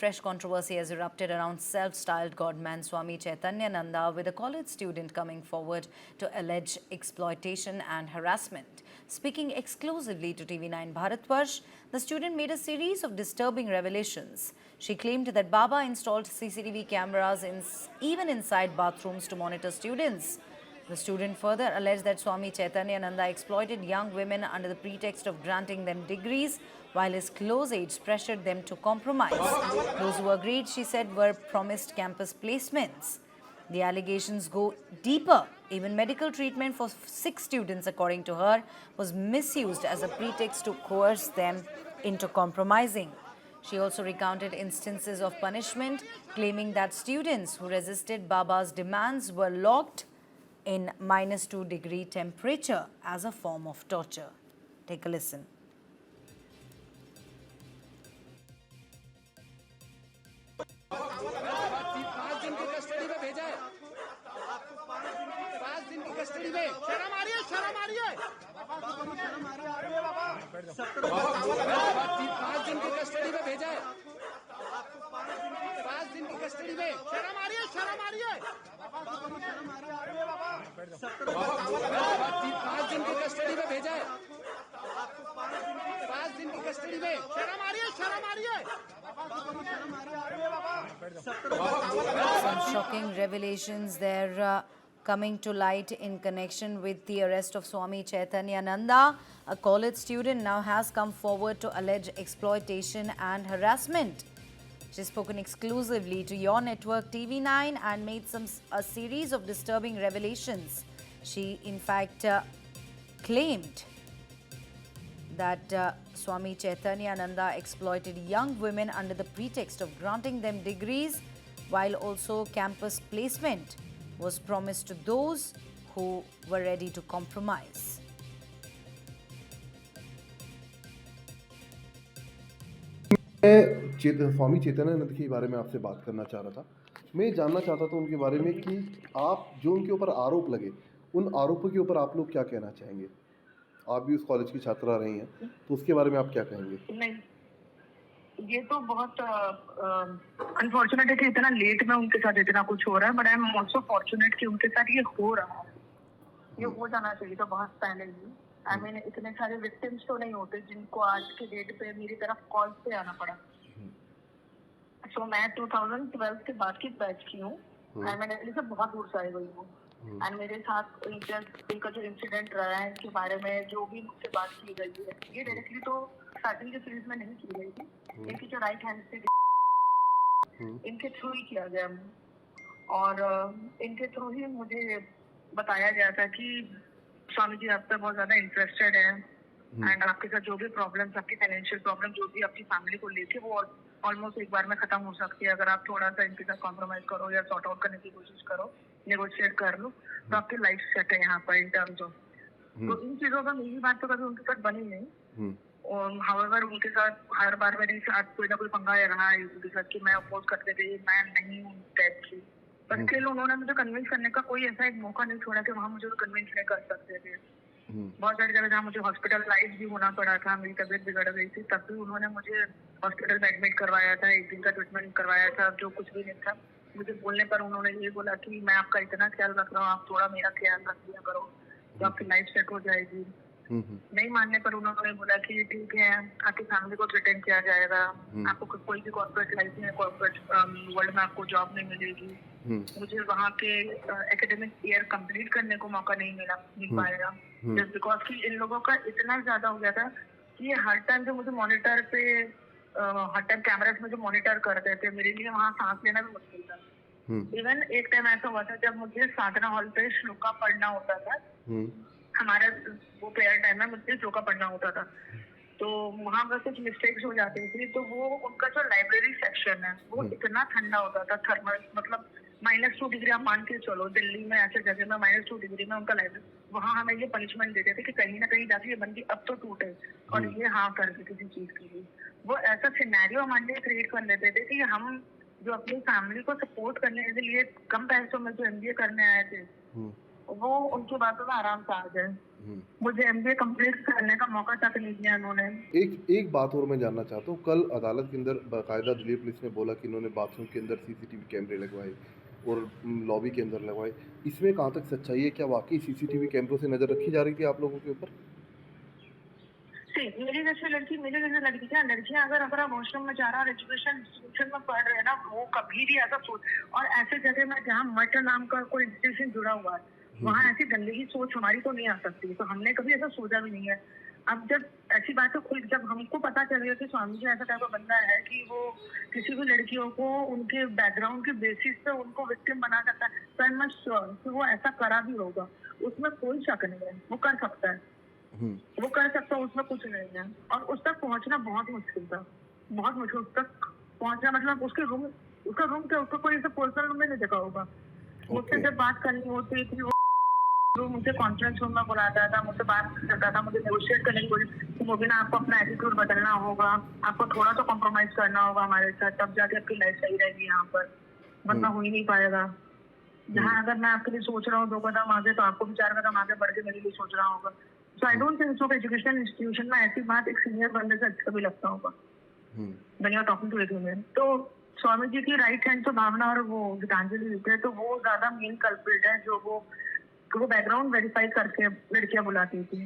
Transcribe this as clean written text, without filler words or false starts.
Fresh controversy has erupted around self-styled godman Swami Chaitanya Nanda, with a college student coming forward to allege exploitation and harassment. Speaking exclusively to TV9 Bharatvarsh, the student made a series of disturbing revelations. She claimed that Baba installed CCTV cameras even inside bathrooms to monitor students. The student further alleged that Swami Chaitanya Nanda exploited young women under the pretext of granting them degrees, while his close aides pressured them to compromise. Those who agreed, she said, were promised campus placements. The allegations go deeper. Even medical treatment for 6 students, according to her, was misused as a pretext to coerce them into compromising. She also recounted instances of punishment, claiming that students who resisted Baba's demands were locked in -2-degree temperature as a form of torture. Take a listen. Custody में शर्म आ रही है 5 दिन की custody में भेजा है 5 दिन की कस्टडी में शर्म आ रही है 5 दिन की कस्टडी में भेजा है 5 दिन की कस्टडी में शर्म आ रही है Some shocking revelations there coming to light in connection with the arrest of Swami Chaitanya Nanda. A college student now has come forward to allege exploitation and harassment. She's spoken exclusively to your network TV9 and made a series of disturbing revelations. She in fact claimed that Swami Chaitanya Nanda exploited young women under the pretext of granting them degrees, while also campus placement was promised to those who were ready to compromise. मैं स्वामी चैतन्यानंद के बारे में आपसे बात करना चाह रहा था। मैं जानना चाहता था उनके बारे में कि आप जो उनके ऊपर आरोप लगे, उन आरोपों के ऊपर आप लोग क्या कहना चाहेंगे? आप भी उस कॉलेज की छात्रा रही हैं, तो उसके बारे में आप क्या कहेंगे? नहीं, ये तो बहुत अनफॉर्चुनेट है कि इतना लेट में उनके साथ इतना कुछ हो रहा है, but I am also fortunate कि उनके साथ ये हो रहा है। ये हो जाना चाहिए था बहुत पहले ही। आई मीन इतने सारे विक्टिम्स तो नहीं होते जिनको आज के डेट पे मेरी तरफ कॉल पे आना पड़ा। सो मैं 2012 के बाद की बैच की हूँ। आई मीन दिल्ली से बहुत दूर से आई हुई हूँ। एंड मेरे साथ इनका जो इंसिडेंट रहा है, इसके बारे में जो भी मुझसे बात की गई है, ये डायरेक्टली तो स्टार्टिंग के सीरीज में नहीं की गई थी। इनकी जो राइट हैंड से इनके थ्रू ही किया गया, और इनके थ्रू ही मुझे बताया गया था कि स्वामी जी आप पे बहुत ज्यादा इंटरेस्टेड है, एंड आपके साथ जो भी प्रॉब्लम्स, आपकी फाइनेंशियल प्रॉब्लम जो भी आपकी फैमिली को लेके, वो ऑलमोस्ट एक बार में खत्म हो सकती है अगर आप थोड़ा सा इनके साथ कॉम्प्रोमाइज करो या सॉर्ट आउट करने की कोशिश करो, नेगोशिएट कर लो, तो आपकी लाइफ सेट है यहाँ पर इन टर्म्स ऑफ। तो इन चीजों का मेरी बात तो कभी उनके साथ बनी नहीं। और हाउएवर उनके साथ हर बार मेरे साथ कोई ना कोई पंगा रहा है उनके साथ कि मैं अपोज करते थे, मैं नहीं हूँ टाइप की, पर स्टिल उन्होंने मुझे कन्विंस करने का कोई ऐसा एक मौका नहीं छोड़ा कि वहाँ मुझे कन्विंस नहीं कर सकते थे। बहुत सारी जगह जहाँ मुझे हॉस्पिटलाइज भी होना पड़ा था, मेरी तबीयत बिगड़ गई थी, तब भी उन्होंने मुझे हॉस्पिटल में एडमिट करवाया था, 1 दिन का ट्रीटमेंट करवाया था, जो कुछ भी नहीं था। मुझे बोलने पर उन्होंने ये बोला कि मैं आपका इतना ख्याल रख रहा हूँ, आप थोड़ा मेरा ख्याल रख दिया करो तो आपकी लाइफ सेट हो जाएगी। नहीं मानने पर उन्होंने बोला कि ठीक है, आपकी फैमिली को थ्रेटन किया जाएगा, आपको कोई भी कॉर्पोरेट लाइफ में, कॉर्पोरेट वर्ल्ड में आपको जॉब नहीं मिलेगी। मुझे वहाँ के एकेडमिक ईयर कंप्लीट करने को मौका नहीं मिल पाएगा, जस्ट बिकॉज कि इन लोगों का इतना ज्यादा हो गया था कि हर टाइम जो मुझे मॉनिटर पे, हर टाइम कैमरास में जो मॉनिटर करते थे, मेरे लिए वहाँ सांस लेना भी मुश्किल था। इवन एक टाइम ऐसा हुआ था जब मुझे साधना हॉल पे श्लोका पढ़ना होता था, हमारा वो प्रेयर टाइम में मुझे श्लोका पढ़ना होता था, तो वहाँ पर कुछ मिस्टेक्स हो जाती थी, तो वो उनका जो लाइब्रेरी सेक्शन है वो इतना ठंडा होता था, थर्मल मतलब -2 डिग्री आप मान के चलो, दिल्ली में ऐसे जगह में -2 डिग्री में उनका लाइब्रेरी, वहाँ हमें ये पनिशमेंट देते थे कि कहीं ना कहीं जाके ये बंदी अब तो टूटे और ये हाँ कर दे किसी चीज के लिए। वो ऐसा सिनेरियो हमारे लिए क्रिएट कर लेते थे कि हम जो अपनी फैमिली को सपोर्ट करने के लिए कम पैसों में जो MBA करने आए थे, वो उनकी बातों में आराम से आ जाए। मुझे MBA कंप्लीट करने का मौका तक नहीं दिया उन्होंने। एक बात और मैं जानना चाहता हूँ, कल अदालत के अंदर बाकायदा दिल्ली पुलिस ने बोला कि इन्होंने बाथरूम के अंदर CCTV कैमरे लगवाए और लॉबी के अंदर लगवाए। इसमें कहाँ तक सच्चाई है? क्या वाकई CCTV कैमरों से नज़र रखी जा रही थी आप लोगों के ऊपर? मेरी जैसे लड़की क्या, लड़कियां अगर आप वॉशरूम में जा रहा और एजुकेशन इंस्टीट्यूशन में पढ़ रहे हैं ना, वो कभी भी ऐसा सोच, और ऐसे जगह में जहाँ मठ नाम का कोई इंस्टीट्यूशन जुड़ा हुआ है, वहाँ ऐसी गंदगी सोच हमारी तो नहीं आ सकती। तो हमने कभी ऐसा सोचा भी नहीं है। अब जब ऐसी बातें खुल, जब हमको पता चल गया कि स्वामी जी ऐसा टाइप का बंदा है कि वो किसी भी लड़कियों को उनके बैकग्राउंड के बेसिस पे उनको विक्टिम बना सकता है, तो आई एम नॉट श्योर कि वो ऐसा करा भी होगा। उसमें कोई शक नहीं है, वो कर सकता है, वो कर सकता है, उसमें कुछ नहीं है। और उस तक पहुंचना बहुत मुश्किल था, बहुत मुश्किल। उस तक पहुंचना मतलब उसका रूम क्या, उसका कोई ऐसा पर्सनल रूम में नहीं देखा होगा। मुझसे जब बात करनी होती थी वो मुझे कॉन्फ्रेंस रूम में बुलाता था, मुझसे बात करता था, मुझे नेगोशिएट करने की कोशिश, मुबीना आपको अपना एटीट्यूड बदलना होगा, आपको थोड़ा सा कॉम्प्रोमाइज करना होगा हमारे साथ, तब जाके आपकी लाइफ सही रहेगी यहाँ पर, वरना हो ही नहीं पाएगा। जहाँ अगर मैं आपके लिए सोच रहा हूँ 2 कदम आगे, तो आपको भी 4 कदम आगे बढ़ के मेरे लिए सोचना होगा। So I don't think so education institution में ऐसी बात एक सीनियर बंदे से अच्छा भी लगता होगा when you are talking to a human. तो स्वामी जी की राइट हैंड तो भावना और वो गीतांजलि होते हैं, तो वो ज्यादा मेन कल्प्रिट है जो वो बैकग्राउंड वेरीफाई करके लड़कियां बुलाती थी।